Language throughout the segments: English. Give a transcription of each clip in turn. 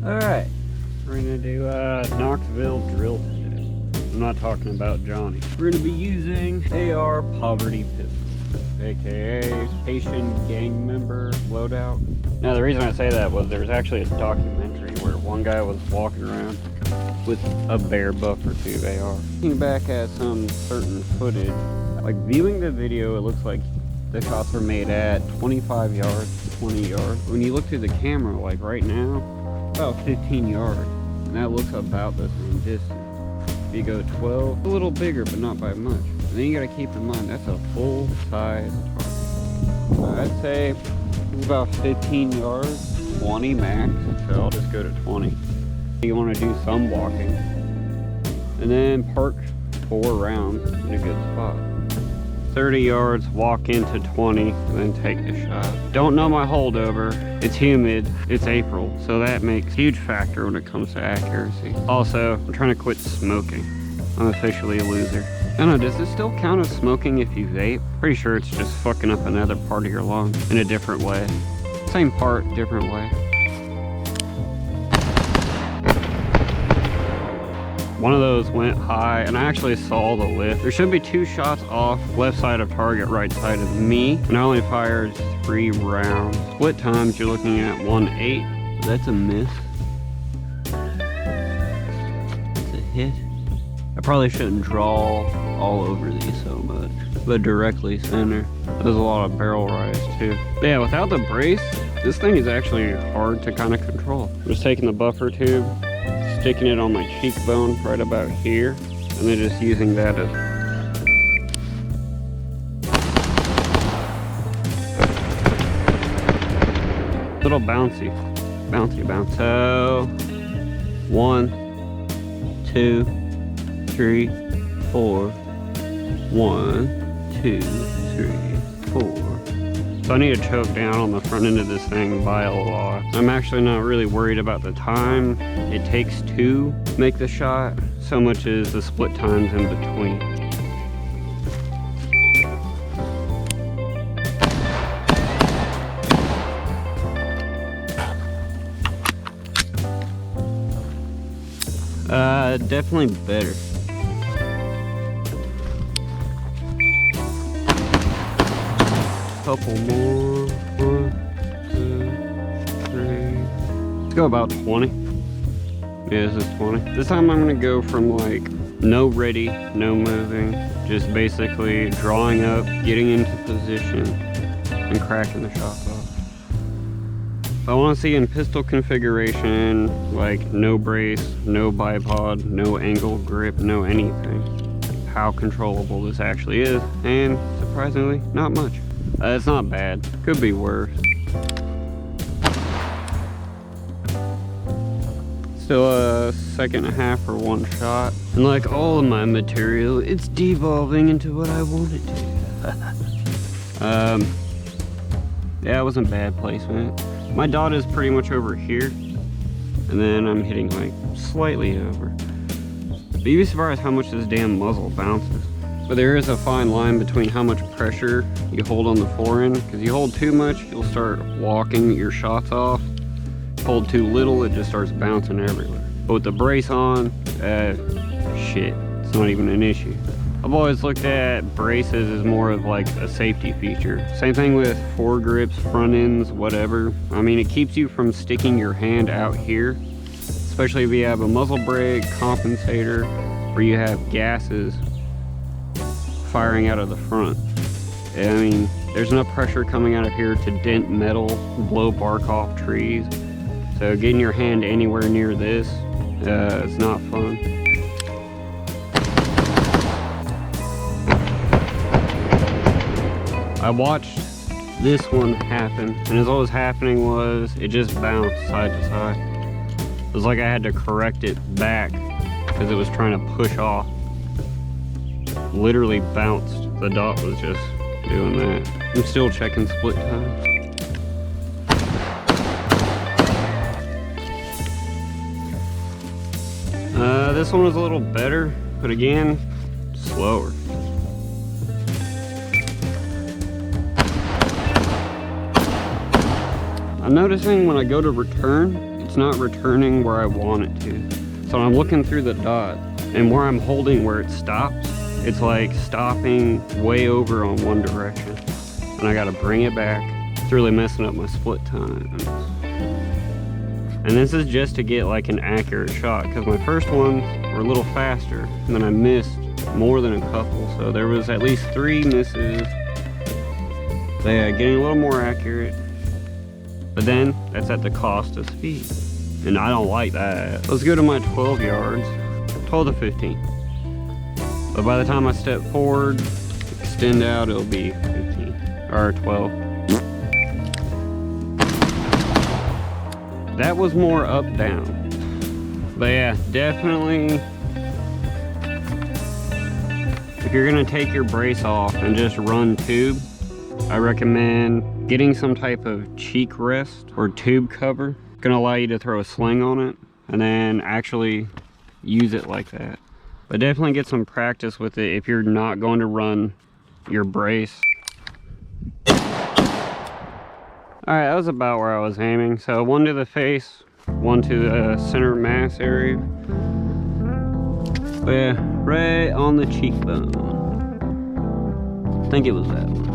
Alright, we're gonna do Knoxville drill today. I'm not talking about Johnny. We're gonna be using AR Poverty Pistol, aka Haitian gang member loadout. Now the reason I say that was there was actually a documentary where one guy was walking around with a bare buffer tube AR. Looking back at some certain footage, like viewing the video, it looks like the shots were made at 25 yards, 20 yards. When you look through the camera, like right now, about 15 yards, and that looks about the same distance. If you go 12, a little bigger, but not by much. And then you gotta keep in mind, that's a full size target. I'd say about 15 yards, 20 max, so I'll just go to 20. You wanna do some walking, and then park 4 rounds in a good spot. 30 yards, walk into 20, and then take the shot. Don't know my holdover. It's humid, it's April, so that makes a huge factor when it comes to accuracy. Also, I'm trying to quit smoking. I'm officially a loser. I don't know, does this still count as smoking if you vape? Pretty sure it's just fucking up another part of your lung in a different way. Same part, different way. One of those went high, and I actually saw the lift. There should be 2 shots off, left side of target, right side of me. And I only fired 3 rounds. Split times, you're looking at 1-8. That's a miss. It's a hit. I probably shouldn't draw all over these so much, but directly center. There's a lot of barrel rise too. Yeah, without the brace, this thing is actually hard to kind of control. I'm just taking the buffer tube, sticking it on my cheekbone right about here, and then just using that as little bouncy. So 1, 2, 3, 4. 1, 2, 3, 4. So I need to choke down on the front end of this thing by a lot. I'm actually not really worried about the time it takes to make the shot, so much as the split times in between. Definitely better. Couple more. 1, 2, 3. Let's go about 20. Yeah, this is 20. This time I'm gonna go from like no ready, no moving, just basically drawing up, getting into position, and cracking the shots off. I want to see in pistol configuration, like no brace, no bipod, no angle grip, no anything, how controllable this actually is, and surprisingly, not much. It's not bad, could be worse. Still a second and a half for 1 shot. And like all of my material, it's devolving into what I want it to. Yeah, it wasn't bad placement. My dot is pretty much over here, and then I'm hitting like slightly over. But you'd be surprised how much this damn muzzle bounces. But there is a fine line between how much pressure you hold on the forend, because you hold too much, you'll start walking your shots off. Hold too little, it just starts bouncing everywhere. But with the brace on, shit, it's not even an issue. I've always looked at braces as more of like a safety feature. Same thing with foregrips, front ends, whatever. I mean, it keeps you from sticking your hand out here, especially if you have a muzzle brake, compensator, or you have gases firing out of the front. I mean, there's enough pressure coming out of here to dent metal, blow bark off trees. So getting your hand anywhere near this is not fun. I watched this one happen, and as all was happening was it just bounced side to side. It was like I had to correct it back because it was trying to push off. Literally bounced. The dot was just doing that. I'm still checking split times. This one was a little better, but again, slower. I'm noticing when I go to return, it's not returning where I want it to. So I'm looking through the dot, and where I'm holding where it stops, it's like stopping way over on one direction. And I gotta bring it back. It's really messing up my split time. And this is just to get like an accurate shot, because my first ones were a little faster, and then I missed more than a couple. So there was at least 3 misses. So yeah, getting a little more accurate. But then that's at the cost of speed. And I don't like that. Let's go to my 12 yards, 12 to 15. But by the time I step forward, extend out, it'll be 15 or 12. That was more up down. But yeah, definitely, if you're gonna take your brace off and just run tube, I recommend getting some type of cheek rest or tube cover. It's gonna allow you to throw a sling on it and then actually use it like that. But definitely get some practice with it if you're not going to run your brace. Alright, that was about where I was aiming. So 1 to the face, 1 to the center mass area. But yeah, right on the cheekbone. I think it was that one.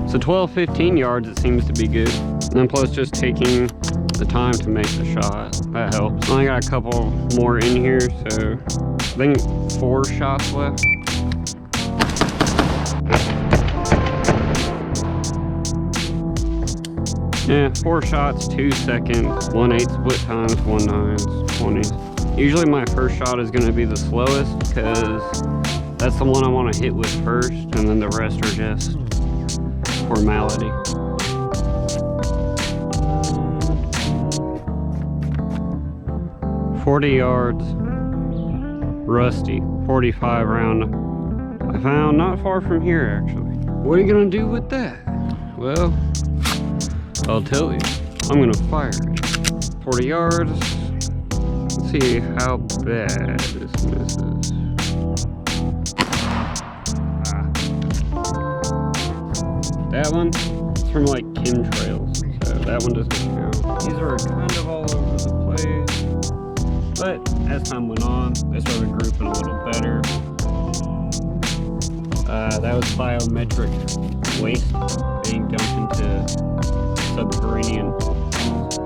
So 12, 15 yards, it seems to be good. And then plus just taking the time to make the shot, that helps. I only got a couple more in here, so I think 4 shots left. Yeah, 4 shots, 2 seconds, 1/8 split times, 1/9, 20s. Usually my first shot is gonna be the slowest because that's the one I wanna hit with first, and then the rest are just formality. "40 yards, rusty, 45 round. I found not far from here actually. What are you gonna do with that? Well, I'll tell you. I'm gonna fire it. 40 yards. Let's see how bad this misses. That one is from like chemtrails, so that one doesn't count. These are kind of all over the place, but as time went on, they started grouping a little better. That was biometric waste being dumped into subterranean.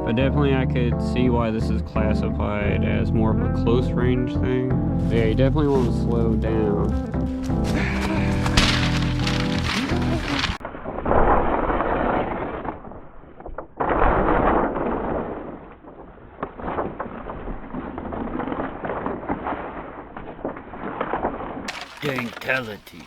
But definitely I could see why this is classified as more of a close range thing. But yeah, you definitely want to slow down. Dankality.